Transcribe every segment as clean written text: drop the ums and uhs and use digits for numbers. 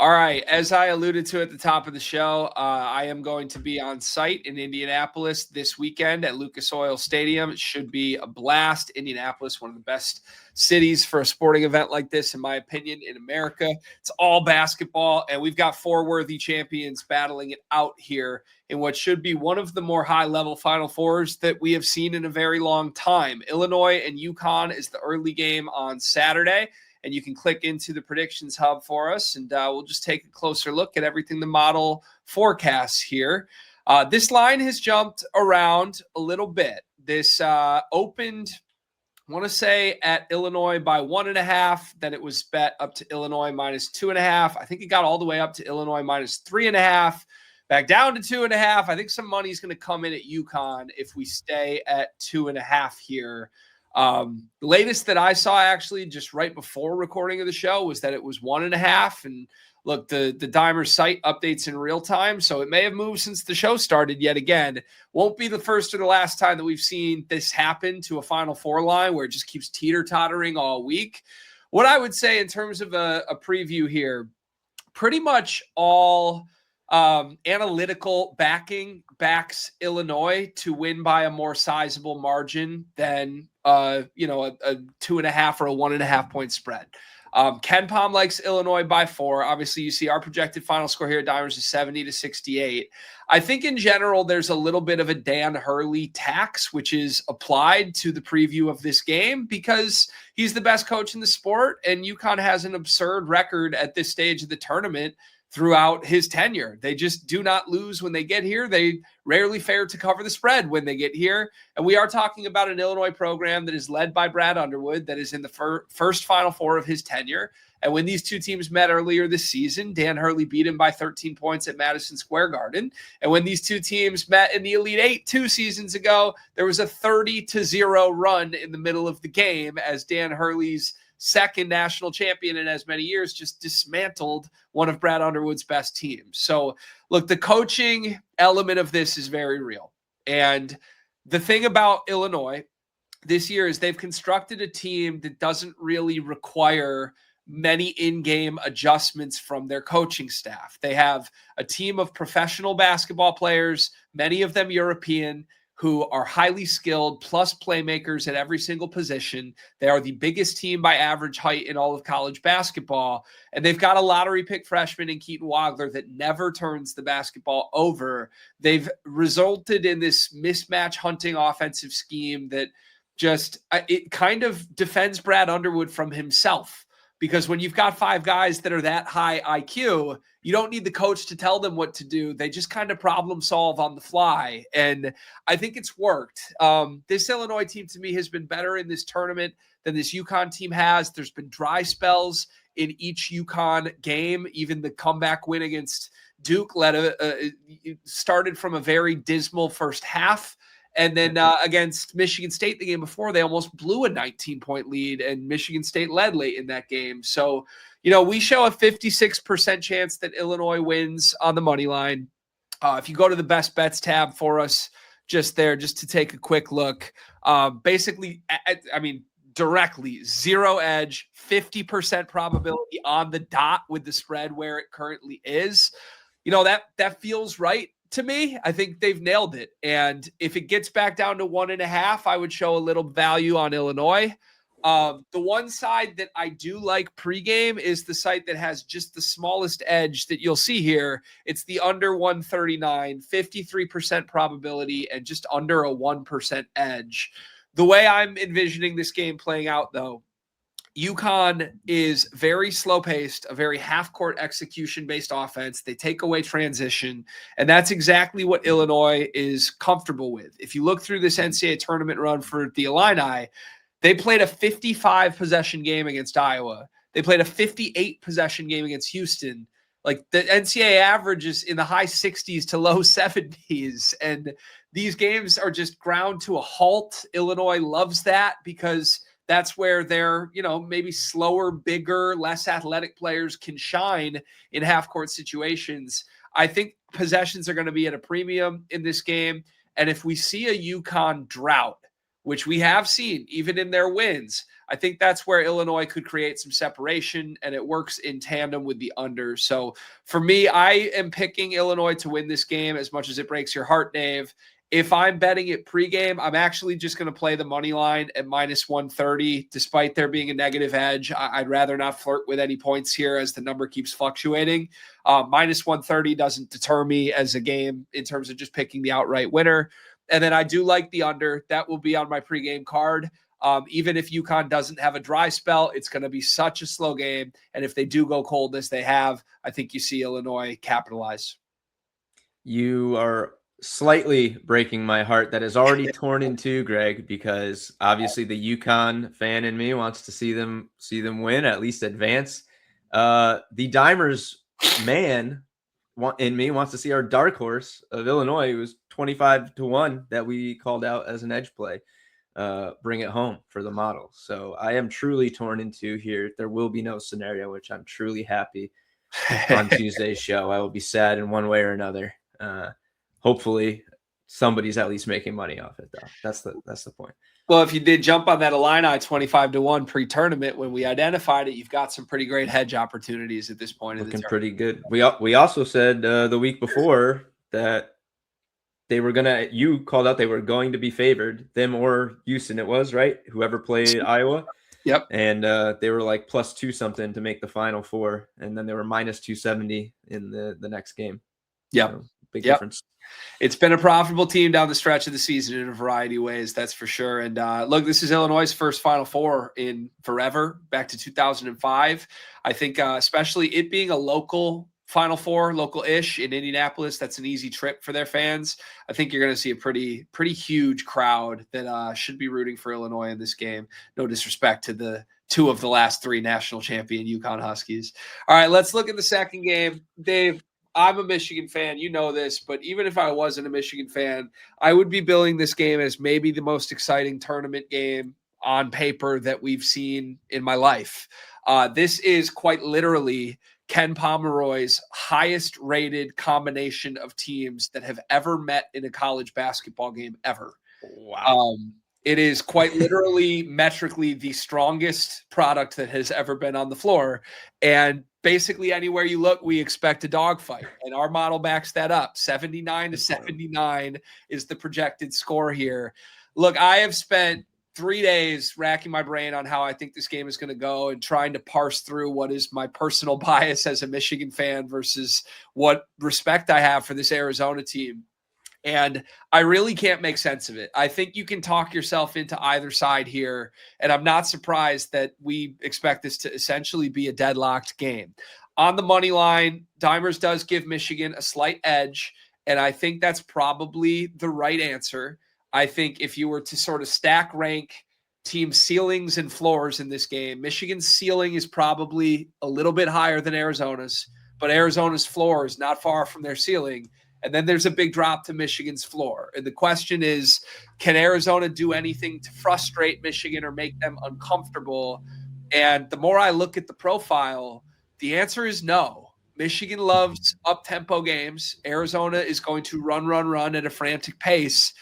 All right. As I alluded to at the top of the show, I am going to be on site in Indianapolis this weekend at Lucas Oil Stadium. It should be a blast. Indianapolis, one of the best cities for a sporting event like this, in my opinion, in America. It's all basketball, and we've got four worthy champions battling it out here in what should be one of the more high-level Final Fours that we have seen in a very long time. Illinois and UConn is the early game on Saturday. And you can click into the predictions hub for us, and we'll just take a closer look at everything the model forecasts here. This line has jumped around a little bit. This opened, I want to say, at Illinois by 1.5. Then it was bet up to Illinois minus 2.5. I think it got all the way up to Illinois minus 3.5. Back down to 2.5. I think some money is going to come in at UConn if we stay at 2.5 here. The latest that I saw actually just right before recording of the show was that it was 1.5. And look, the Dimer site updates in real time, so it may have moved since the show started yet again. Won't be the first or the last time that we've seen this happen to a Final Four line where it just keeps teeter-tottering all week. What I would say in terms of a preview here, pretty much all analytical backs Illinois to win by a more sizable margin than a 2.5 or a 1.5 point spread. Ken Palm likes Illinois by 4. Obviously, you see our projected final score here at Dimers is 70-68. I think in general, there's a little bit of a Dan Hurley tax, which is applied to the preview of this game because he's the best coach in the sport, and UConn has an absurd record at this stage of the tournament throughout his tenure. They just do not lose when they get here. They rarely fare to cover the spread when they get here. And we are talking about an Illinois program that is led by Brad Underwood, that is in the first Final Four of his tenure. And when these two teams met earlier this season, Dan Hurley beat him by 13 points at Madison Square Garden. And when these two teams met in the Elite Eight 2 seasons ago, there was a 30-0 run in the middle of the game as Dan Hurley's second national champion in as many years just dismantled one of Brad Underwood's best teams. So look, the coaching element of this is very real. And the thing about Illinois this year is they've constructed a team that doesn't really require many in-game adjustments from their coaching staff. They have a team of professional basketball players, many of them European, who are highly skilled, plus playmakers at every single position. They are the biggest team by average height in all of college basketball. And they've got a lottery pick freshman in Keaton Wagler that never turns the basketball over. They've resulted in this mismatch hunting offensive scheme that just, it kind of defends Brad Underwood from himself. Because when you've got 5 guys that are that high IQ, you don't need the coach to tell them what to do. They just kind of problem solve on the fly. And I think it's worked. This Illinois team, to me, has been better in this tournament than this UConn team has. There's been dry spells in each UConn game. Even the comeback win against Duke started from a very dismal first half. And then against Michigan State, the game before, they almost blew a 19-point lead, and Michigan State led late in that game. So, we show a 56% chance that Illinois wins on the money line. If you go to the best bets tab for us just to take a quick look, basically, directly, 0 edge, 50% probability on the dot with the spread where it currently is. That feels right to me. I think they've nailed it. And if it gets back down to 1.5, I would show a little value on Illinois. The one side that I do like pregame is the site that has just the smallest edge that you'll see here. It's the under 139, 53% probability, and just under a 1% edge. The way I'm envisioning this game playing out, though, UConn is very slow-paced, a very half-court execution-based offense. They take away transition, and that's exactly what Illinois is comfortable with. If you look through this NCAA tournament run for the Illini, they played a 55-possession game against Iowa. They played a 58-possession game against Houston. Like, the NCAA average is in the high 60s to low 70s, and these games are just ground to a halt. Illinois loves that because that's where their, maybe slower, bigger, less athletic players can shine in half-court situations. I think possessions are going to be at a premium in this game. And if we see a UConn drought, which we have seen even in their wins, I think that's where Illinois could create some separation, and it works in tandem with the under. So for me, I am picking Illinois to win this game as much as it breaks your heart, Dave. If I'm betting it pregame, I'm actually just going to play the money line at minus 130, despite there being a negative edge. I'd rather not flirt with any points here as the number keeps fluctuating. Minus 130 doesn't deter me as a game in terms of just picking the outright winner. And then I do like the under. That will be on my pregame card. Even if UConn doesn't have a dry spell, it's going to be such a slow game. And if they do go cold as they have, I think you see Illinois capitalize. You are slightly breaking my heart that is already torn in two, Greg, because obviously the UConn fan in me wants to see them win, at least advance. The Dimers man in me wants to see our dark horse of Illinois, who was 25-1 that we called out as an edge play, bring it home for the model. So I am truly torn in two here. There will be no scenario, which I'm truly happy on Tuesday's show. I will be sad in one way or another. Hopefully somebody's at least making money off it, though. That's the point. Well, if you did jump on that Illini 25-1 pre-tournament when we identified it, you've got some pretty great hedge opportunities at this point. Looking pretty good. We also said the week before that you called out they were going to be favored, them or Houston it was, right? Whoever played Iowa. Yep. And they were like +2 something to make the Final Four, and then they were -270 in the next game. Yep. So, big difference. It's been a profitable team down the stretch of the season in a variety of ways, that's for sure. And look, this is Illinois' first Final Four in forever, back to 2005. I think especially it being a local Final Four, local-ish in Indianapolis, that's an easy trip for their fans. I think you're going to see a pretty huge crowd that should be rooting for Illinois in this game. No disrespect to the 2 of the last 3 national champion UConn Huskies. All right, let's look at the second game. Dave, I'm a Michigan fan. You know this, but even if I wasn't a Michigan fan, I would be billing this game as maybe the most exciting tournament game on paper that we've seen in my life. This is quite literally Ken Pomeroy's highest rated combination of teams that have ever met in a college basketball game ever. Wow. It is quite literally metrically the strongest product that has ever been on the floor. And basically anywhere you look, we expect a dogfight. And our model backs that up. 79-79 is the projected score here. Look, I have spent 3 days racking my brain on how I think this game is going to go and trying to parse through what is my personal bias as a Michigan fan versus what respect I have for this Arizona team. And I really can't make sense of it. I think you can talk yourself into either side here. And I'm not surprised that we expect this to essentially be a deadlocked game. On the money line, Dimers does give Michigan a slight edge. And I think that's probably the right answer. I think if you were to sort of stack rank team ceilings and floors in this game, Michigan's ceiling is probably a little bit higher than Arizona's, but Arizona's floor is not far from their ceiling. And then there's a big drop to Michigan's floor. And the question is, can Arizona do anything to frustrate Michigan or make them uncomfortable? And the more I look at the profile, the answer is no. Michigan loves up-tempo games. Arizona is going to run at a frantic pace.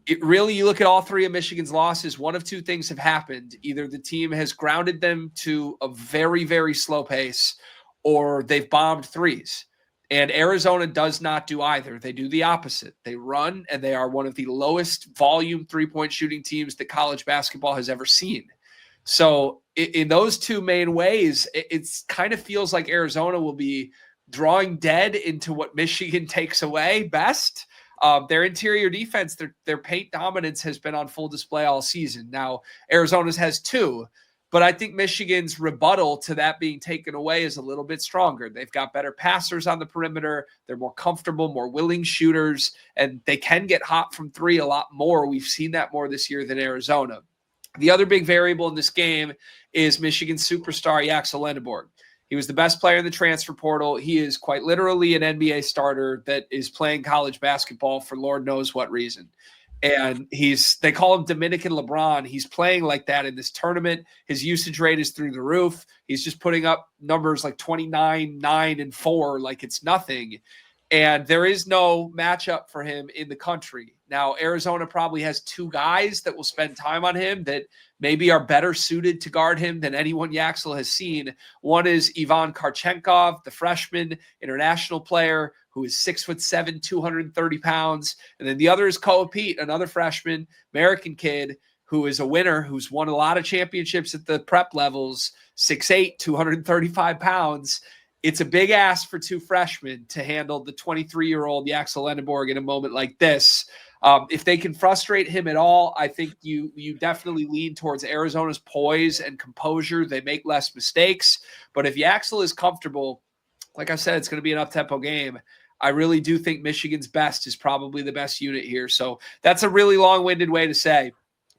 You look at all 3 of Michigan's losses, one of 2 things have happened. Either the team has grounded them to a very, very slow pace, or they've bombed threes. And Arizona does not do either. They do the opposite. They run, and they are one of the lowest volume three-point shooting teams that college basketball has ever seen. So in those 2 main ways, it's kind of feels like Arizona will be drawing dead into what Michigan takes away best. Their interior defense, their paint dominance has been on full display all season. Now, Arizona's has 2. But I think Michigan's rebuttal to that being taken away is a little bit stronger. They've got better passers on the perimeter. They're more comfortable, more willing shooters, and they can get hot from 3 a lot more. We've seen that more this year than Arizona. The other big variable in this game is Michigan's superstar, Yaxel Lendeborg. He was the best player in the transfer portal. He is quite literally an NBA starter that is playing college basketball for Lord knows what reason. And they call him Dominican LeBron. He's playing like that in this tournament. His usage rate is through the roof. He's just putting up numbers like 29, 9, and 4 like it's nothing. And there is no matchup for him in the country. Now, Arizona probably has two guys that will spend time on him that maybe are better suited to guard him than anyone Yaxel has seen. One is Ivan Karchenkov, the freshman international player who is 6'7", 230 pounds. And then the other is Koa Pete, another freshman, American kid who is a winner, who's won a lot of championships at the prep levels, 6'8", 235 pounds. It's a big ask for two freshmen to handle the 23-year-old Yaxel Lenneborg in a moment like this. If they can frustrate him at all, I think you definitely lean towards Arizona's poise and composure. They make less mistakes. But if Yaxel is comfortable, like I said, it's going to be an up-tempo game. I really do think Michigan's best is probably the best unit here. So that's a really long-winded way to say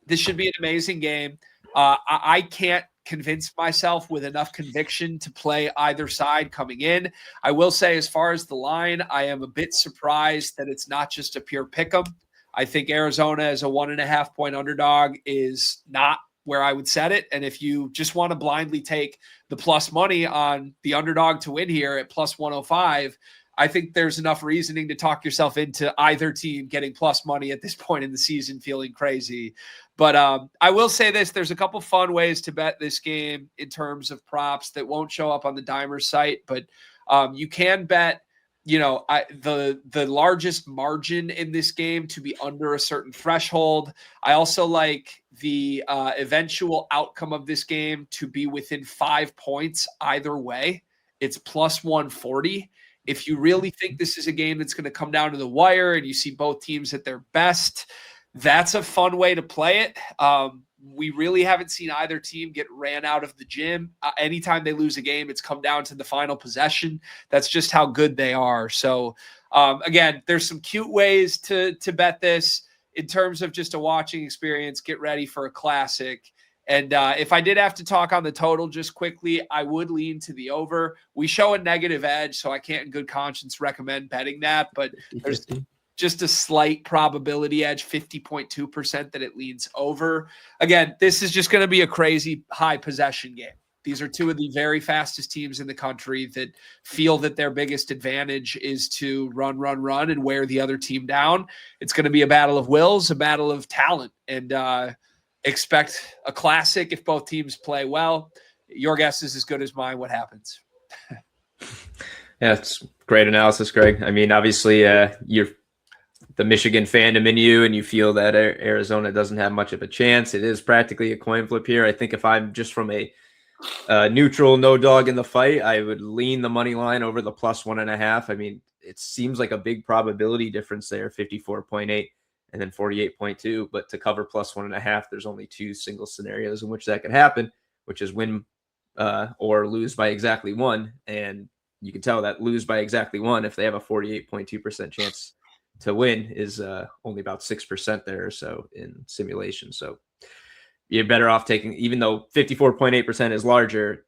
this should be an amazing game. I can't convince myself with enough conviction to play either side coming in. I will say, as far as the line, I am a bit surprised that it's not just a pure pick 'em. I think Arizona as a 1.5 point underdog is not where I would set it. And if you just want to blindly take the plus money on the underdog to win here at plus 105, I think there's enough reasoning to talk yourself into either team getting plus money at this point in the season, feeling crazy. But I will say this, there's a couple fun ways to bet this game in terms of props that won't show up on the Dimer site, but you can bet, the largest margin in this game to be under a certain threshold. I also like the eventual outcome of this game to be within 5 points either way. It's plus 140. If you really think this is a game that's going to come down to the wire and you see both teams at their best, that's a fun way to play it. We really haven't seen either team get ran out of the gym. Anytime they lose a game, it's come down to the final possession. That's just how good they are. So, again, there's some cute ways to bet this in terms of just a watching experience. Get ready for a classic. And if I did have to talk on the total just quickly, I would lean to the over. We show a negative edge, so I can't in good conscience recommend betting that. But there's just a slight probability edge, 50.2% that it leans over. Again, this is just going to be a crazy high possession game. These are two of the very fastest teams in the country that feel that their biggest advantage is to run, and wear the other team down. It's going to be a battle of wills, a battle of talent, and expect a classic if both teams play well. Your guess is as good as mine. What happens? Yeah, it's great analysis, Greg. I mean, obviously, you're the Michigan fandom in you, and you feel that Arizona doesn't have much of a chance. It is practically a coin flip here. I think if I'm just from a neutral, no dog in the fight, I would lean the money line over the plus 1.5. I mean, it seems like a big probability difference there, 54.8 and then 48.2. But to cover plus 1.5, there's only two single scenarios in which that could happen, which is win or lose by exactly one. And you can tell that lose by exactly one, if they have a 48.2% chance to win, is only about 6% there or so in simulation. So you're better off taking, even though 54.8% is larger,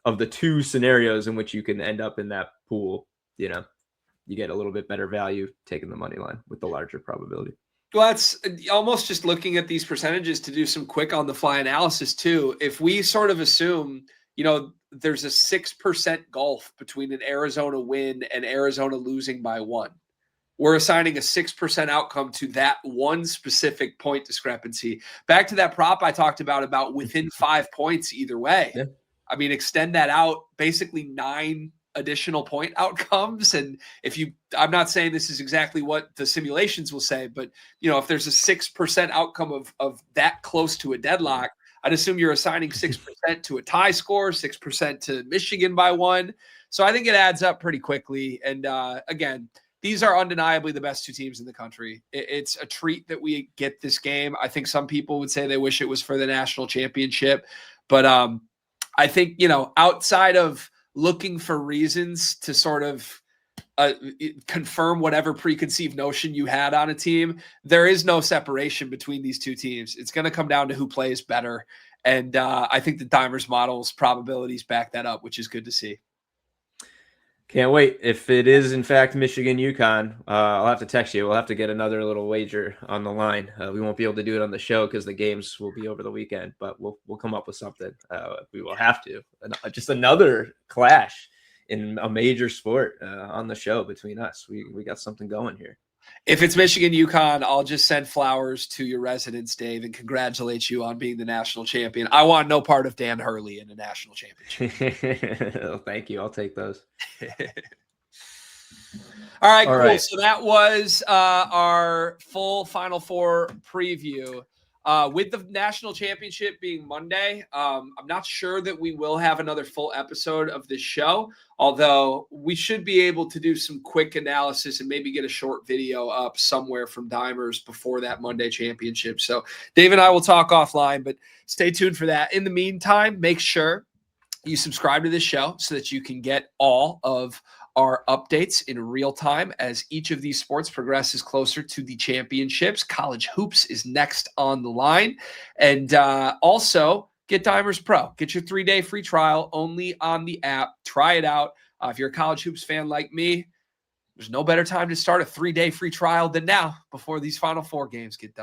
of the two scenarios in which you can end up in that pool, you get a little bit better value taking the money line with the larger probability. Well, that's almost just looking at these percentages to do some quick on the fly analysis too. If we sort of assume, there's a 6% gulf between an Arizona win and Arizona losing by one, we're assigning a 6% outcome to that one specific point discrepancy. Back to that prop I talked about within 5 points either way. Yeah. I mean, extend that out, basically 9 additional point outcomes. And I'm not saying this is exactly what the simulations will say, but if there's a 6% outcome of that close to a deadlock, I'd assume you're assigning 6% to a tie score, 6% to Michigan by one. So I think it adds up pretty quickly. And again, these are undeniably the best two teams in the country. It's a treat that we get this game. I think some people would say they wish it was for the national championship. But I think, outside of looking for reasons to sort of confirm whatever preconceived notion you had on a team, there is no separation between these two teams. It's going to come down to who plays better. And I think the Dimers model's probabilities back that up, which is good to see. Can't wait. If it is, in fact, Michigan, UConn, I'll have to text you. We'll have to get another little wager on the line. We won't be able to do it on the show because the games will be over the weekend, but we'll come up with something. We will have to. Just another clash in a major sport on the show between us. We got something going here. If it's Michigan UConn, I'll just send flowers to your residence, Dave, and congratulate you on being the national champion. I want no part of Dan Hurley in a national championship. Oh, thank you. I'll take those. All right, All cool. right. So that was our full Final Four preview. With the national championship being Monday, I'm not sure that we will have another full episode of this show, although we should be able to do some quick analysis and maybe get a short video up somewhere from Dimers before that Monday championship. So Dave and I will talk offline, but stay tuned for that. In the meantime, make sure you subscribe to this show so that you can get all of our updates in real time as each of these sports progresses closer to the championships. College hoops is next on the line. And also get Dimers Pro. Get your 3-day free trial only on the app. Try it out. If you're a college hoops fan like me, there's no better time to start a 3-day free trial than now before these Final Four games get done.